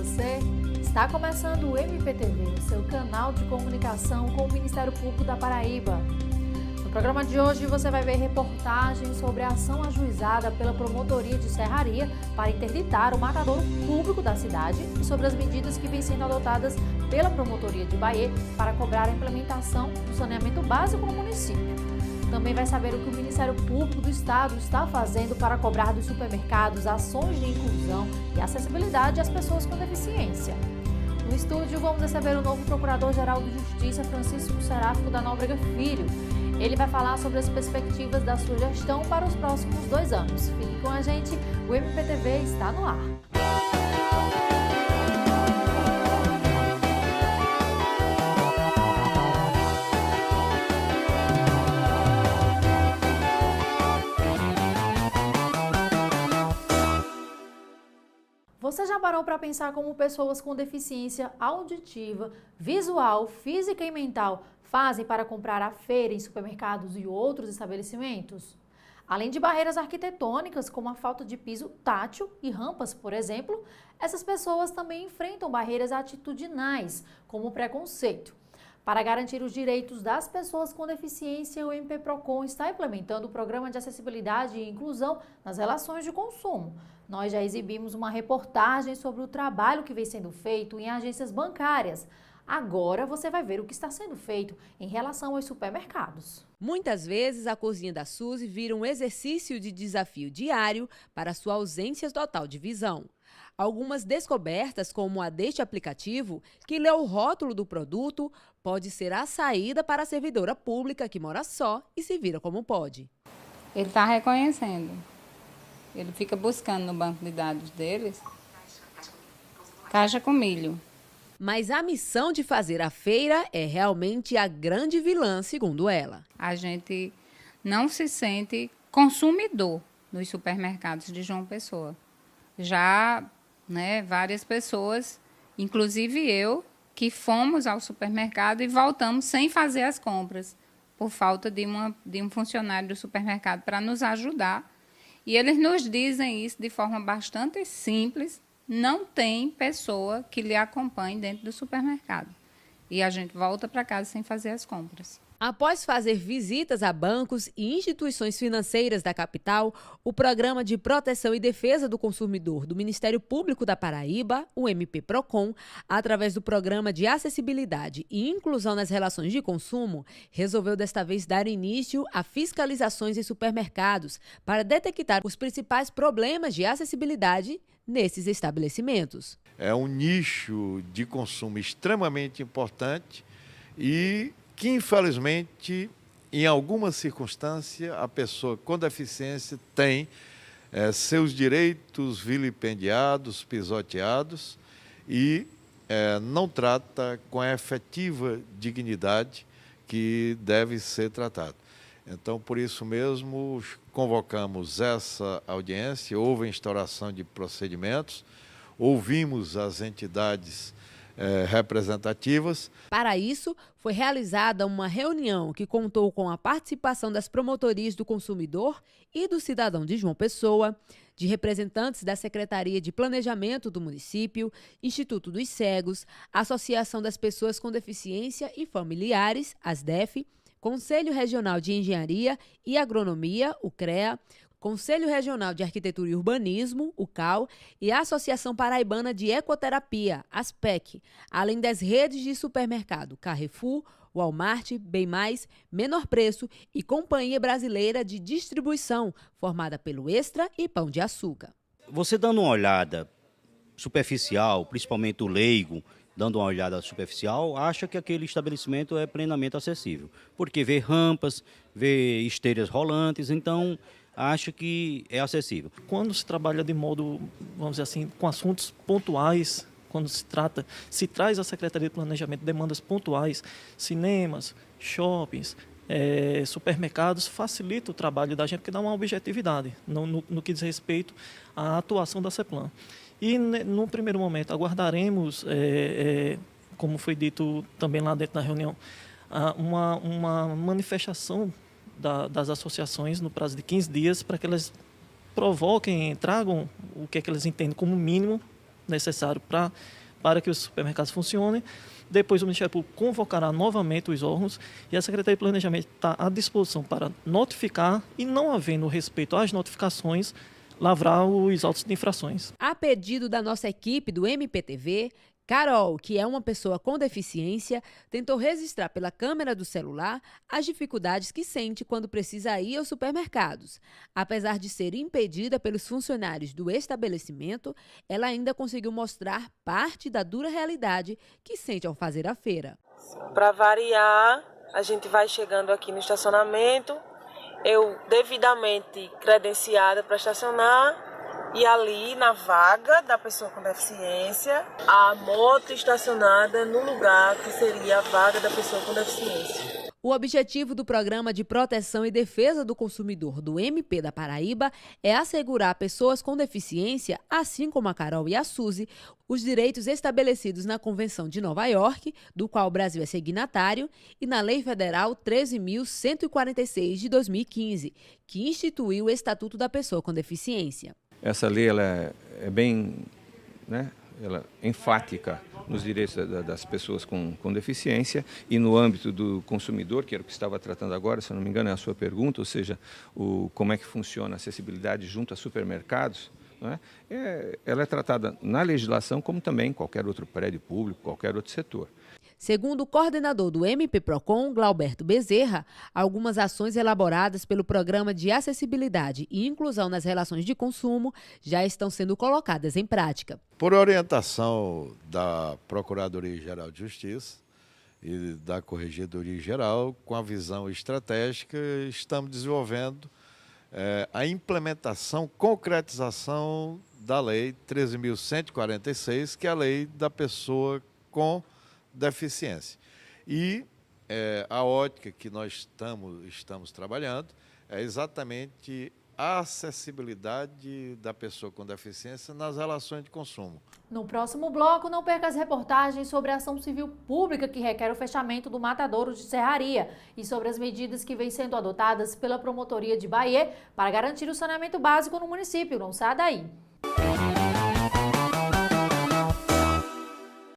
você? Está começando o MPTV, o seu canal de comunicação com o Ministério Público da Paraíba. No programa de hoje você vai ver reportagens sobre a ação ajuizada pela Promotoria de Serraria para interditar o matadouro público da cidade e sobre as medidas que vêm sendo adotadas pela Promotoria de Bahia para cobrar a implementação do saneamento básico no município. Também vai saber o que o Ministério Público do Estado está fazendo para cobrar dos supermercados ações de inclusão e acessibilidade às pessoas com deficiência. No estúdio, vamos receber o novo Procurador-Geral de Justiça, Francisco Seráfico da Nóbrega Filho. Ele vai falar sobre as perspectivas da sua gestão para os próximos 2 anos. Fique com a gente, o MPTV está no ar. Você já parou para pensar como pessoas com deficiência auditiva, visual, física e mental fazem para comprar à feira em supermercados e outros estabelecimentos? Além de barreiras arquitetônicas, como a falta de piso tátil e rampas, por exemplo, essas pessoas também enfrentam barreiras atitudinais, como o preconceito. Para garantir os direitos das pessoas com deficiência, o MP-PROCON está implementando o Programa de Acessibilidade e Inclusão nas Relações de Consumo. Nós já exibimos uma reportagem sobre o trabalho que vem sendo feito em agências bancárias. Agora você vai ver o que está sendo feito em relação aos supermercados. Muitas vezes a cozinha da Suzy vira um exercício de desafio diário para sua ausência total de visão. Algumas descobertas, como a deste aplicativo, que lê o rótulo do produto, pode ser a saída para a servidora pública que mora só e se vira como pode. Ele está reconhecendo. Ele fica buscando no banco de dados deles caixa com milho. Mas a missão de fazer a feira é realmente a grande vilã, segundo ela. A gente não se sente consumidor nos supermercados de João Pessoa. Já, várias pessoas, inclusive eu, que fomos ao supermercado e voltamos sem fazer as compras, por falta de um funcionário do supermercado para nos ajudar. E eles nos dizem isso de forma bastante simples, não tem pessoa que lhe acompanhe dentro do supermercado. E a gente volta para casa sem fazer as compras. Após fazer visitas a bancos e instituições financeiras da capital, o Programa de Proteção e Defesa do Consumidor do Ministério Público da Paraíba, o MP-PROCON, através do Programa de Acessibilidade e Inclusão nas Relações de Consumo, resolveu desta vez dar início a fiscalizações em supermercados para detectar os principais problemas de acessibilidade nesses estabelecimentos. É um nicho de consumo extremamente importante e que, infelizmente, em alguma circunstância, a pessoa com deficiência tem seus direitos vilipendiados, pisoteados e não trata com a efetiva dignidade que deve ser tratado. Então, por isso mesmo, convocamos essa audiência, houve a instauração de procedimentos, ouvimos as entidades representativas. Para isso, foi realizada uma reunião que contou com a participação das promotorias do consumidor e do cidadão de João Pessoa, de representantes da Secretaria de Planejamento do município, Instituto dos Cegos, Associação das Pessoas com Deficiência e Familiares, ASDEF, Conselho Regional de Engenharia e Agronomia, o CREA, Conselho Regional de Arquitetura e Urbanismo, o CAU, e a Associação Paraibana de Ecoterapia, ASPEC, além das redes de supermercado Carrefour, Walmart, Bem Mais, Menor Preço e Companhia Brasileira de Distribuição, formada pelo Extra e Pão de Açúcar. Você dando uma olhada superficial, principalmente o leigo, dando uma olhada superficial, acha que aquele estabelecimento é plenamente acessível, porque vê rampas, vê esteiras rolantes, então acha que é acessível. Quando se trabalha de modo, vamos dizer assim, com assuntos pontuais, quando se traz à Secretaria de Planejamento demandas pontuais, cinemas, shoppings, supermercados, facilita o trabalho da gente, porque dá uma objetividade no que diz respeito à atuação da CEPLAN. E, no primeiro momento, aguardaremos, como foi dito também lá dentro da reunião, uma manifestação das associações no prazo de 15 dias para que elas provoquem, tragam o que é que eles entendem como mínimo necessário para que os supermercados funcionem. Depois o Ministério Público convocará novamente os órgãos e a Secretaria de Planejamento está à disposição para notificar e, não havendo respeito às notificações, lavrar os autos de infrações. A pedido da nossa equipe do MPTV, Carol, que é uma pessoa com deficiência, tentou registrar pela câmera do celular as dificuldades que sente quando precisa ir aos supermercados. Apesar de ser impedida pelos funcionários do estabelecimento, ela ainda conseguiu mostrar parte da dura realidade que sente ao fazer a feira. Para variar, a gente vai chegando aqui no estacionamento, eu devidamente credenciada para estacionar, e ali na vaga da pessoa com deficiência, a moto estacionada no lugar que seria a vaga da pessoa com deficiência. O objetivo do Programa de Proteção e Defesa do Consumidor do MP da Paraíba é assegurar a pessoas com deficiência, assim como a Carol e a Suzy, os direitos estabelecidos na Convenção de Nova York, do qual o Brasil é signatário, e na Lei Federal 13.146 de 2015, que instituiu o Estatuto da Pessoa com Deficiência. Essa lei ela é bem, ela é enfática nos direitos das pessoas com deficiência e no âmbito do consumidor, que era o que estava tratando agora, se eu não me engano é a sua pergunta, ou seja, como é que funciona a acessibilidade junto a supermercados. Ela é tratada na legislação como também qualquer outro prédio público, qualquer outro setor. Segundo o coordenador do MP-PROCON, Glauberto Bezerra, algumas ações elaboradas pelo Programa de Acessibilidade e Inclusão nas Relações de Consumo já estão sendo colocadas em prática. Por orientação da Procuradoria-Geral de Justiça e da Corregedoria-Geral, com a visão estratégica, estamos desenvolvendo a implementação, concretização da Lei 13.146, que é a Lei da Pessoa com Deficiência. E a ótica que nós estamos trabalhando é exatamente a acessibilidade da pessoa com deficiência nas relações de consumo. No próximo bloco, não perca as reportagens sobre a ação civil pública que requer o fechamento do matadouro de Serraria e sobre as medidas que vêm sendo adotadas pela Promotoria de Bahia para garantir o saneamento básico no município. Não sai daí!